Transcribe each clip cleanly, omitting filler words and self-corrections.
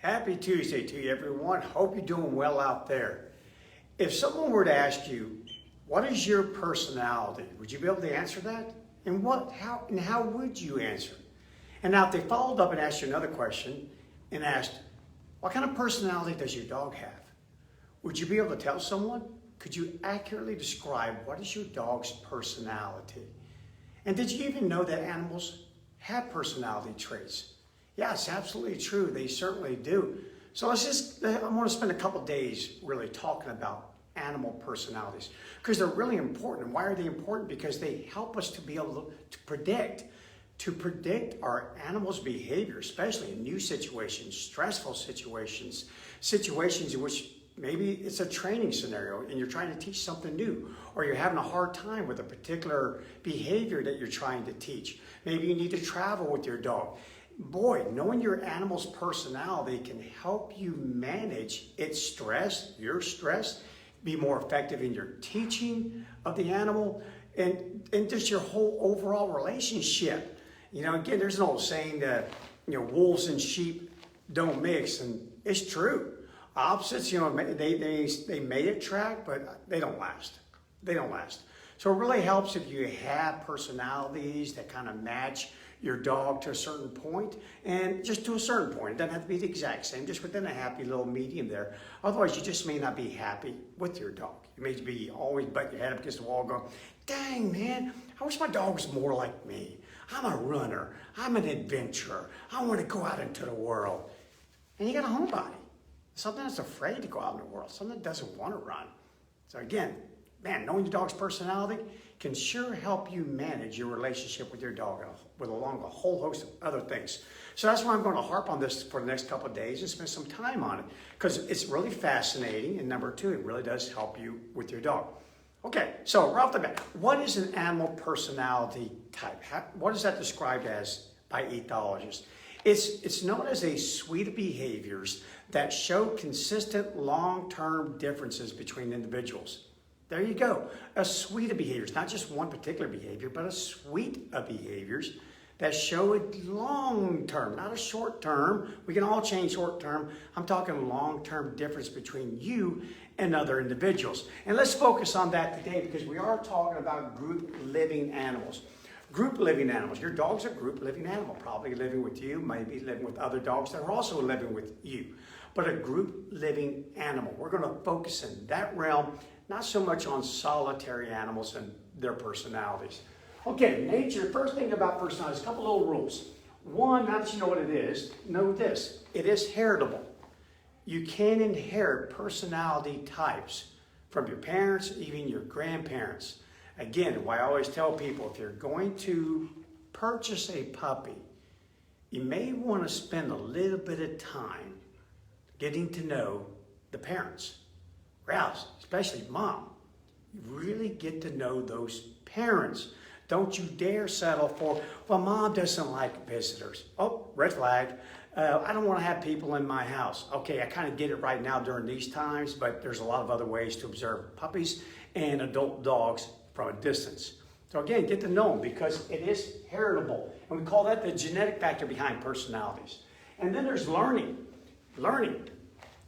Happy Tuesday to you, everyone. Hope you're doing well out there. If someone were to ask you, what is your personality? Would you be able to answer that? And how would you answer? And now if they followed up and asked you another question and asked, what kind of personality does your dog have? Would you be able to tell someone? Could you accurately describe what is your dog's personality? And did you even know that animals have personality traits? Yeah, it's absolutely true. They certainly do. So I want to spend a couple days really talking about animal personalities because they're really important. And why are they important? Because they help us to be able to predict our animals' behavior, especially in new situations, stressful situations, situations in which maybe it's a training scenario and you're trying to teach something new, or you're having a hard time with a particular behavior that you're trying to teach. Maybe you need to travel with your dog. Boy, knowing your animal's personality can help you manage its stress, your stress, be more effective in your teaching of the animal, and just your whole overall relationship. You know, again, there's an old saying that, wolves and sheep don't mix, and it's true. Opposites, they may attract, but they don't last. They don't last. So it really helps if you have personalities that kind of match your dog to a certain point, and just to a certain point. It doesn't have to be the exact same, just within a happy little medium there. Otherwise, you just may not be happy with your dog. You may be always butting your head up against the wall going, dang, man, I wish my dog was more like me. I'm a runner. I'm an adventurer. I want to go out into the world. And you got a homebody. Something that's afraid to go out in the world. Something that doesn't want to run. So again, man, knowing your dog's personality can sure help you manage your relationship with your dog along a whole host of other things. So that's why I'm going to harp on this for the next couple of days and spend some time on it, because it's really fascinating. And number two, it really does help you with your dog. Okay, so right off the bat, what is an animal personality type? What is that described as by ethologists? It's known as a suite of behaviors that show consistent long-term differences between individuals. There you go. A suite of behaviors, not just one particular behavior, but a suite of behaviors that show a long-term, not a short-term. We can all change short-term. I'm talking long-term difference between you and other individuals. And let's focus on that today because we are talking about group living animals. Group living animals. Your dog's a group living animal, probably living with you, maybe living with other dogs that are also living with you. But a group living animal. We're going to focus in that realm, not so much on solitary animals and their personalities. Okay, nature, first thing about personalities, a couple little rules. One, now that you know what it is, know this. It is heritable. You can inherit personality types from your parents, even your grandparents. Again, why I always tell people, if you're going to purchase a puppy, you may want to spend a little bit of time getting to know the parents. Rouse, especially mom. You really get to know those parents. Don't you dare settle for, well, mom doesn't like visitors. Oh, red flag. I don't want to have people in my house. Okay, I kind of get it right now during these times, but there's a lot of other ways to observe puppies and adult dogs from a distance. So again, get to know them because it is heritable. And we call that the genetic factor behind personalities. And then there's learning. Learning.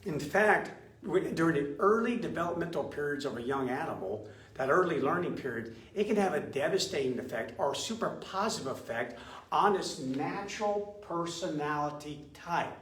In fact, during the early developmental periods of a young animal, that early learning period, it can have a devastating effect or super positive effect on its natural personality type.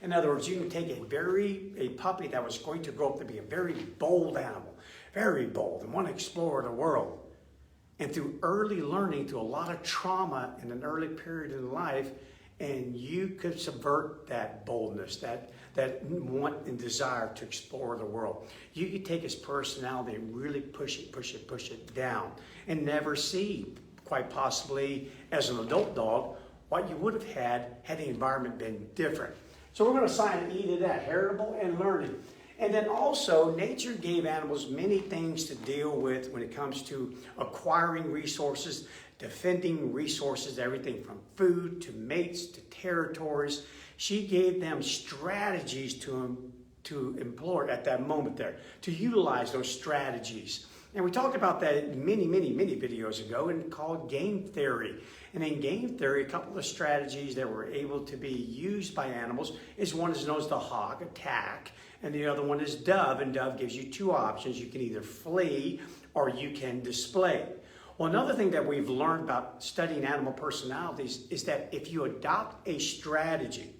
In other words, you can take a puppy that was going to grow up to be a very bold animal, very bold, and want to explore the world. And through early learning, through a lot of trauma in an early period in life, and you could subvert that boldness, that want and desire to explore the world. You could take his personality and really push it down and never see, quite possibly as an adult dog, what you would have had the environment been different. So we're going to assign an E to that, heritable and learning. And then also, nature gave animals many things to deal with when it comes to acquiring resources, defending resources, everything from food to mates to territories. She gave them strategies to employ at that moment there, to utilize those strategies. And we talked about that many videos ago and called game theory. And in game theory, a couple of strategies that were able to be used by animals is one is known as the hawk, attack, and the other one is dove. And dove gives you two options. You can either flee or you can display. Well, another thing that we've learned about studying animal personalities is that if you adopt a strategy,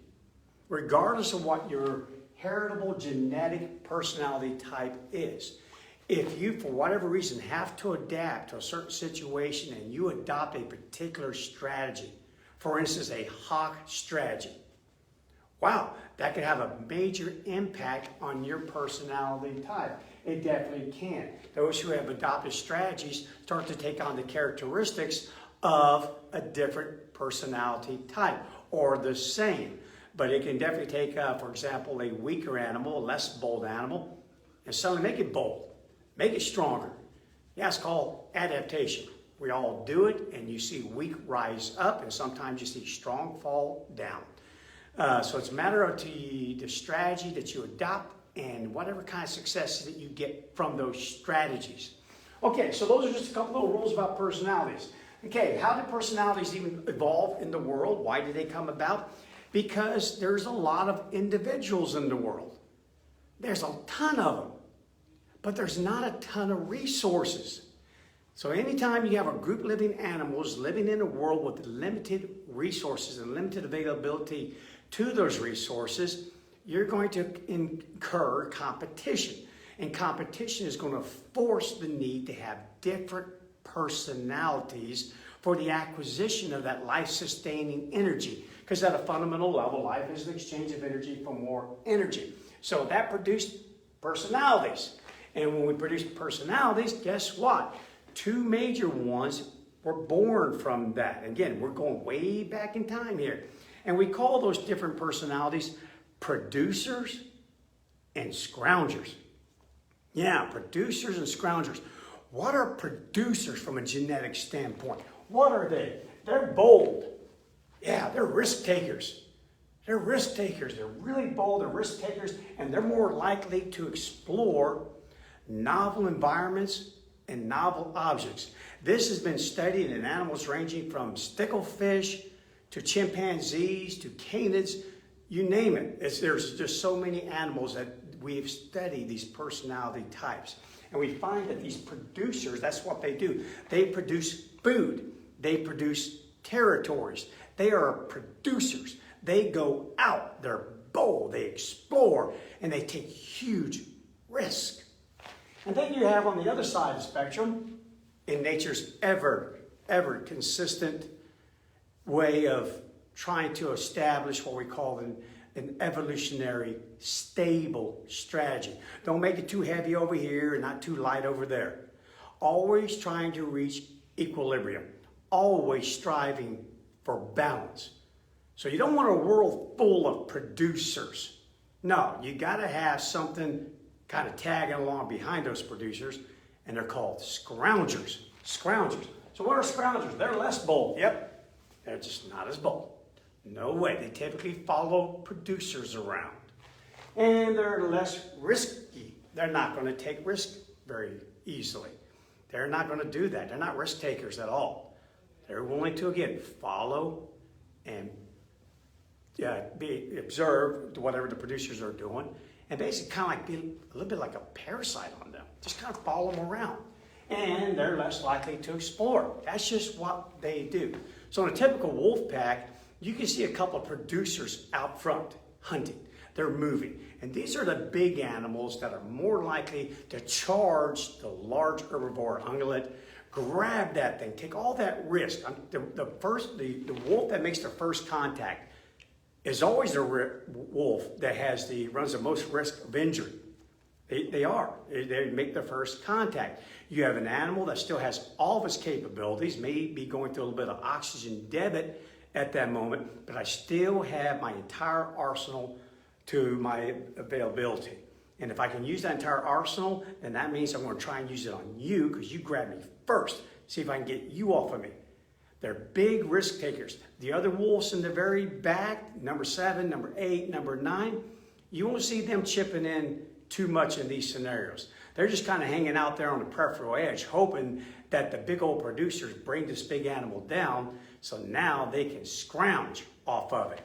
regardless of what your heritable genetic personality type is, if you, for whatever reason, have to adapt to a certain situation and you adopt a particular strategy, for instance, a hawk strategy, wow, that could have a major impact on your personality type. It definitely can. Those who have adopted strategies start to take on the characteristics of a different personality type or the same. But it can definitely take, for example, a weaker animal, a less bold animal, and suddenly make it bold. Make it stronger. Yeah, it's called adaptation. We all do it, and you see weak rise up, and sometimes you see strong fall down. So it's a matter of the strategy that you adopt and whatever kind of successes that you get from those strategies. Okay, so those are just a couple little rules about personalities. Okay, how did personalities even evolve in the world? Why did they come about? Because there's a lot of individuals in the world. There's a ton of them. But there's not a ton of resources. So anytime you have a group of living animals living in a world with limited resources and limited availability to those resources, you're going to incur competition. And competition is going to force the need to have different personalities for the acquisition of that life-sustaining energy. Because at a fundamental level, life is an exchange of energy for more energy. So that produced personalities. And when we produce personalities, guess what? Two major ones were born from that. Again, we're going way back in time here. And we call those different personalities producers and scroungers. Yeah, producers and scroungers. What are producers from a genetic standpoint? What are they? They're bold. Yeah, they're risk takers. They're risk takers. They're really bold. They're risk takers. And they're more likely to explore novel environments and novel objects. This has been studied in animals ranging from sticklefish to chimpanzees to canids, you name it. There's just so many animals that we've studied these personality types. And we find that these producers, that's what they do. They produce food. They produce territories. They are producers. They go out. They're bold. They explore. And they take huge risks. And then you have on the other side of the spectrum, in nature's ever consistent way of trying to establish what we call an evolutionary stable strategy. Don't make it too heavy over here and not too light over there. Always trying to reach equilibrium. Always striving for balance. So you don't want a world full of producers. No, you got to have something kind of tagging along behind those producers, and they're called scroungers. Scroungers. So what are scroungers? They're less bold. Yep. They're just not as bold. No way. They typically follow producers around. And they're less risky. They're not going to take risk very easily. They're not going to do that. They're not risk takers at all. They're willing to, again, follow and observe whatever the producers are doing, and basically kind of like be a little bit like a parasite on them. Just kind of follow them around. And they're less likely to explore. That's just what they do. So in a typical wolf pack, you can see a couple of producers out front hunting. They're moving. And these are the big animals that are more likely to charge the large herbivore ungulate, grab that thing, take all that risk. The wolf that makes the first contact is always the wolf that runs the most risk of injury. They make the first contact. You have an animal that still has all of its capabilities, may be going through a little bit of oxygen debit at that moment, but I still have my entire arsenal to my availability. And if I can use that entire arsenal, then that means I'm going to try and use it on you because you grabbed me first. See if I can get you off of me. They're big risk takers. The other wolves in the very back, number 7, number 8, number 9, you won't see them chipping in too much in these scenarios. They're just kind of hanging out there on the peripheral edge, hoping that the big old producers bring this big animal down so now they can scrounge off of it.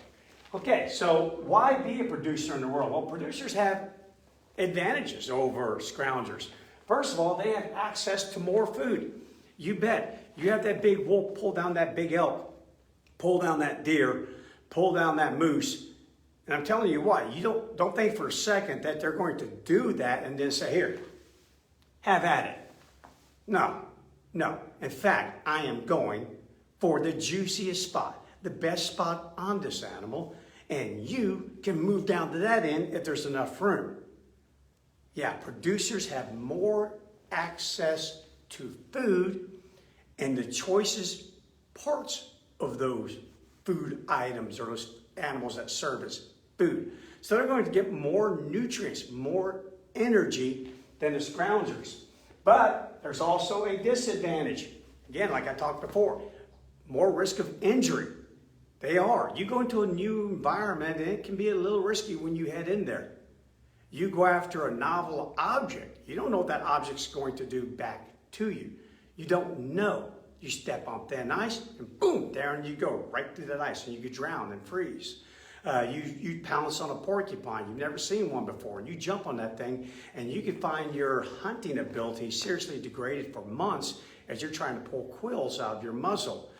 Okay, so why be a producer in the world? Well, producers have advantages over scroungers. First of all, they have access to more food. You bet. You have that big wolf pull down that big elk, pull down that deer, pull down that moose. And I'm telling you what, you don't think for a second that they're going to do that and then say, here, have at it. No. In fact, I am going for the juiciest spot, the best spot on this animal, and you can move down to that end if there's enough room. Yeah, producers have more access to food and the choicest parts of those food items or those animals that serve as food. So they're going to get more nutrients, more energy than the scroungers. But there's also a disadvantage. Again, like I talked before, more risk of injury. They are. You go into a new environment and it can be a little risky when you head in there. You go after a novel object. You don't know what that object's going to do back to you. You don't know. You step on thin ice and boom, there you go, right through that ice and you could drown and freeze. You pounce on a porcupine. You've never seen one before. And you jump on that thing and you can find your hunting ability seriously degraded for months as you're trying to pull quills out of your muzzle.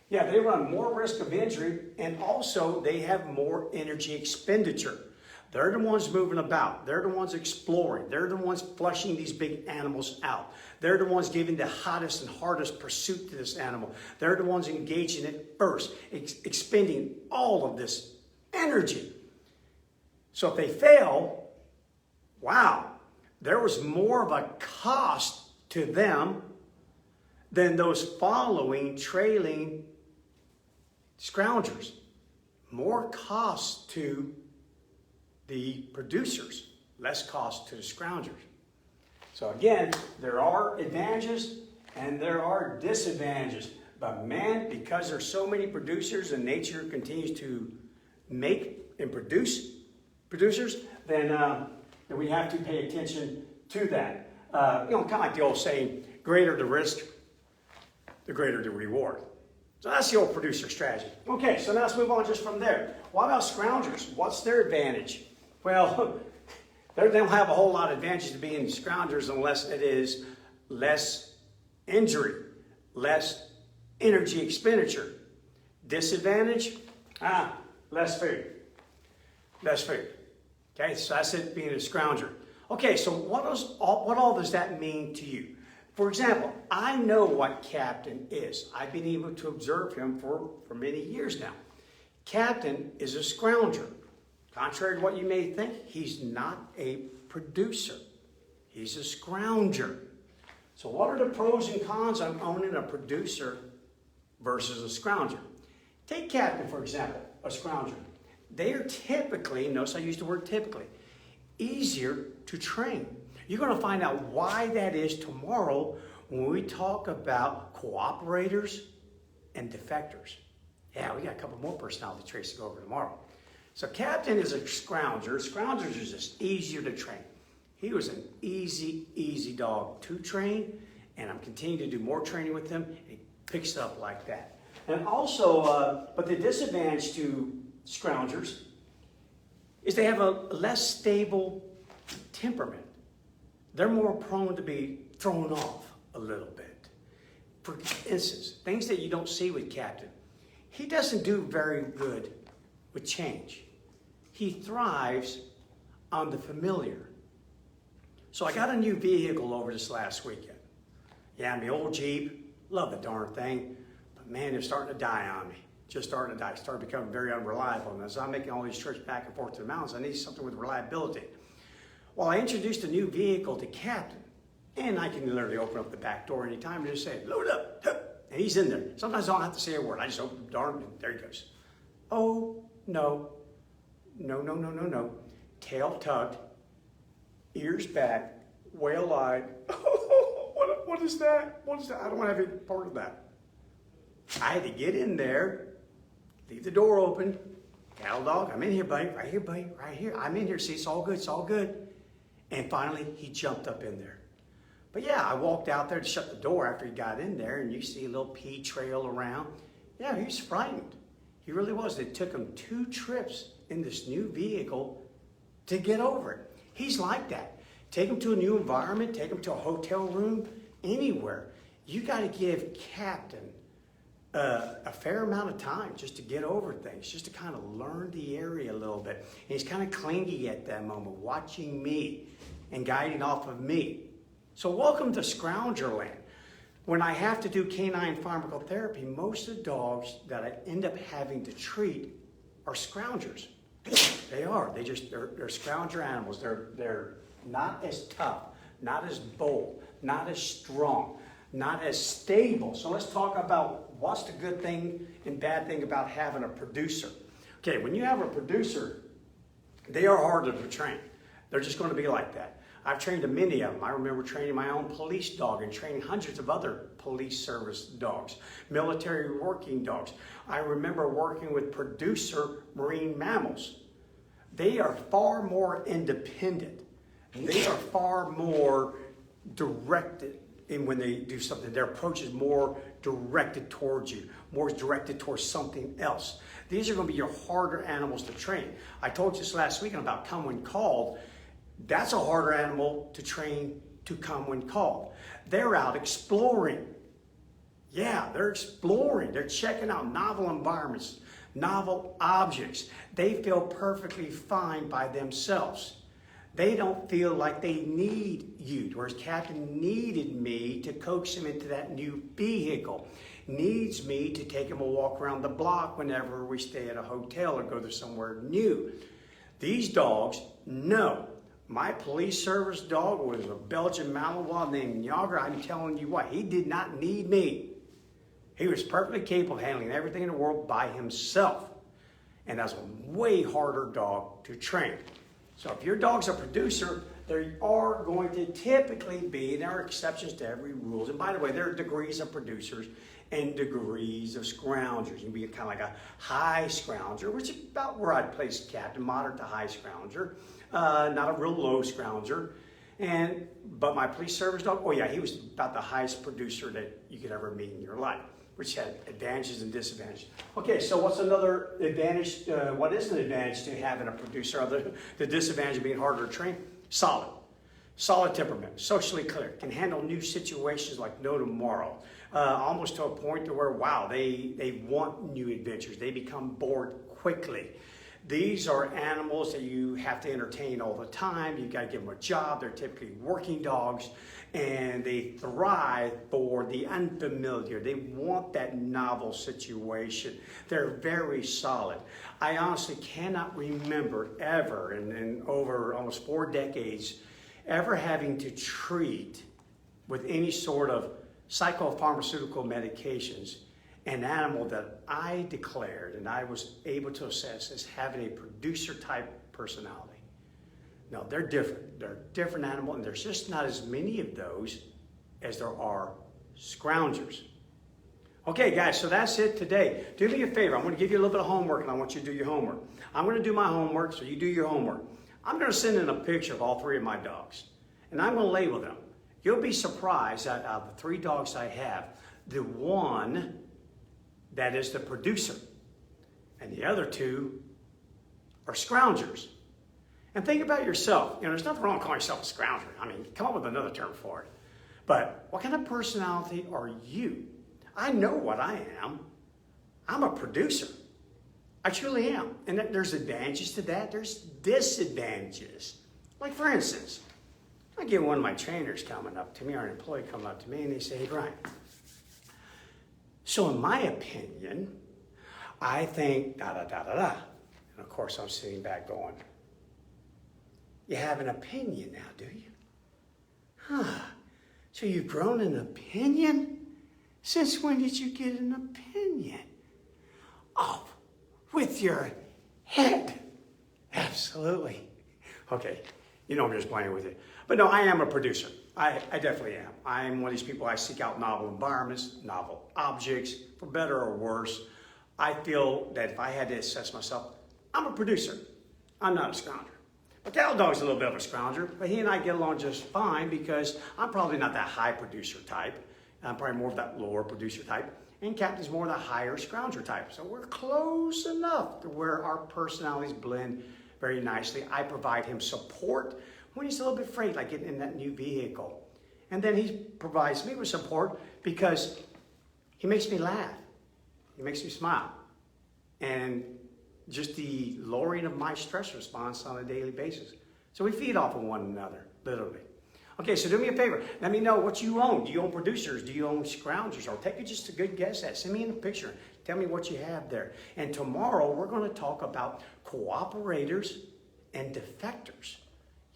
Yeah, they run more risk of injury and also they have more energy expenditure. They're the ones moving about. They're the ones exploring. They're the ones flushing these big animals out. They're the ones giving the hottest and hardest pursuit to this animal. They're the ones engaging it first, expending all of this energy. So if they fail, wow, there was more of a cost to them than those following, trailing scroungers. More cost to the producers, less cost to the scroungers. So again, there are advantages and there are disadvantages. But man, because there's so many producers and nature continues to make and produce producers, then we have to pay attention to that. Kind of like the old saying, greater the risk, the greater the reward. So that's the old producer strategy. Okay, so now let's move on just from there. What about scroungers? What's their advantage? Well, they don't have a whole lot of advantage to being scroungers unless it is less injury, less energy expenditure. Disadvantage? Less food. Less food. Okay, so that's it being a scrounger. Okay, so what all does that mean to you? For example, I know what Captain is. I've been able to observe him for many years now. Captain is a scrounger. Contrary to what you may think, he's not a producer. He's a scrounger. So what are the pros and cons of owning a producer versus a scrounger? Take Captain, for example, a scrounger. They are typically, notice I use the word typically, easier to train. You're going to find out why that is tomorrow when we talk about cooperators and defectors. Yeah, we got a couple more personality traits to go over tomorrow. So Captain is a scrounger. Scroungers is just easier to train. He was an easy dog to train, and I'm continuing to do more training with him. He picks it up like that. And also, but the disadvantage to scroungers is they have a less stable temperament. They're more prone to be thrown off a little bit. For instance, things that you don't see with Captain. He doesn't do very good with change. He thrives on the familiar. So I got a new vehicle over this last weekend. Yeah, my old Jeep, love the darn thing, but man, it's starting to die on me. Just starting to die. It started becoming very unreliable. And as I'm making all these trips back and forth to the mountains, I need something with reliability. Well, I introduced a new vehicle to Captain, and I can literally open up the back door anytime and just say, load up, and he's in there. Sometimes I don't have to say a word. I just open the door, and there he goes. Oh, no. Tail tucked, ears back, whale-eyed. What is that? What is that? I don't want to have any part of that. I had to get in there, leave the door open. Cattle dog, I'm in here, buddy. Right here, buddy. Right here. I'm in here. See, it's all good. It's all good. And finally, he jumped up in there. But yeah, I walked out there to shut the door after he got in there, and you see a little pee trail around. Yeah, he was frightened. He really was. It took him 2 trips in this new vehicle to get over it. He's like that. Take him to a new environment, take him to a hotel room, anywhere. You got to give Captain a fair amount of time just to get over things, just to kind of learn the area a little bit. And he's kind of clingy at that moment, watching me and guiding off of me. So welcome to Scrounger Land. When I have to do canine pharmacotherapy, most of the dogs that I end up having to treat are scroungers. They are. They're scrounger animals. They're not as tough, not as bold, not as strong, not as stable. So let's talk about what's the good thing and bad thing about having a producer. Okay, when you have a producer, they are harder to train. They're just going to be like that. I've trained many of them. I remember training my own police dog and training hundreds of other police service dogs, military working dogs. I remember working with producer marine mammals. They are far more independent. They are far more directed in when they do something. Their approach is more directed towards you, more directed towards something else. These are going to be your harder animals to train. I told you this last week about come when called. That's a harder animal to train to come when called. They're out exploring. Yeah, they're exploring. They're checking out novel environments, novel objects. They feel perfectly fine by themselves. They don't feel like they need you, whereas Captain needed me to coax him into that new vehicle, needs me to take him a walk around the block whenever we stay at a hotel or go to somewhere new. These dogs, no. My police service dog was a Belgian Malinois named Yager. I'm telling you what, he did not need me. He was perfectly capable of handling everything in the world by himself. And that's a way harder dog to train. So if your dog's a producer, there are going to typically be, there are exceptions to every rule. And by the way, there are degrees of producers and degrees of scroungers. You can be kind of like a high scrounger, which is about where I'd place Captain, moderate to high scrounger, not a real low scrounger. But my police service dog, oh yeah, he was about the highest producer that you could ever meet in your life, which had advantages and disadvantages. Okay, so what's another advantage? What is an advantage to having a producer other than the disadvantage of being harder to train? Solid. Solid temperament, socially clear, can handle new situations like no tomorrow. Almost to a point to where, wow, they want new adventures. They become bored quickly. These are animals that you have to entertain all the time. You got to give them a job. They're typically working dogs, and they thrive for the unfamiliar. They want that novel situation. They're very solid. I honestly cannot remember ever, in over almost 4 decades, ever having to treat with any sort of psychopharmaceutical medications an animal that I declared and I was able to assess as having a producer type personality. No, they're different. They're a different animal, and there's just not as many of those as there are scroungers. Okay, guys, so that's it today. Do me a favor. I'm going to give you a little bit of homework, and I want you to do your homework. I'm going to do my homework, so you do your homework. I'm going to send in a picture of all 3 of my dogs, and I'm going to label them. You'll be surprised that out of the 3 dogs I have, the one that is the producer, and the other 2 are scroungers. And think about yourself. You know, there's nothing wrong with calling yourself a scrounger. I mean, come up with another term for it. But what kind of personality are you? I know what I am. I'm a producer. I truly am. And there's advantages to that. There's disadvantages. Like, for instance, I get one of my trainers coming up to me, or an employee coming up to me, and they say, "Hey, Bryan, so in my opinion, I think da-da-da-da-da." And of course, I'm sitting back going, "You have an opinion now, do you? Huh. So you've grown an opinion? Since when did you get an opinion?" "Oh, with your head." "Absolutely." Okay, you know I'm just playing with it. But no, I am a producer. I definitely am. I'm one of these people. I seek out novel environments, novel objects, for better or worse. I feel that if I had to assess myself, I'm a producer. I'm not a scrounger. But that dog's a little bit of a scrounger, but he and I get along just fine because I'm probably not that high producer type. I'm probably more of that lower producer type. And Captain's more of the higher scrounger type. So we're close enough to where our personalities blend very nicely. I provide him support when he's a little bit afraid, like getting in that new vehicle. And then he provides me with support because he makes me laugh. He makes me smile. And just the lowering of my stress response on a daily basis. So we feed off of one another, literally. Okay, so do me a favor. Let me know what you own. Do you own producers? Do you own scroungers? Or take just a good guess at. Send me in a picture. Tell me what you have there. And tomorrow we're going to talk about cooperators and defectors.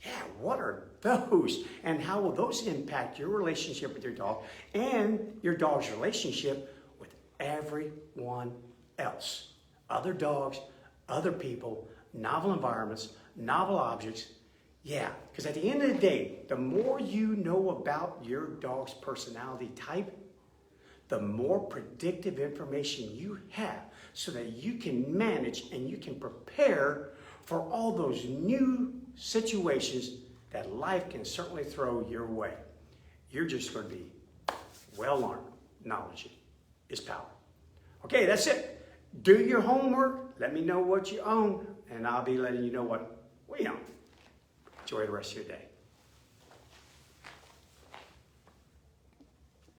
Yeah, what are those? And how will those impact your relationship with your dog and your dog's relationship with everyone else? Other dogs, other people, novel environments, novel objects. Yeah, because at the end of the day, the more you know about your dog's personality type, the more predictive information you have so that you can manage and you can prepare for all those new situations that life can certainly throw your way. You're just going to be well armed. Knowledge is power. Okay, that's it. Do your homework. Let me know what you own, and I'll be letting you know what we own. Enjoy the rest of your day.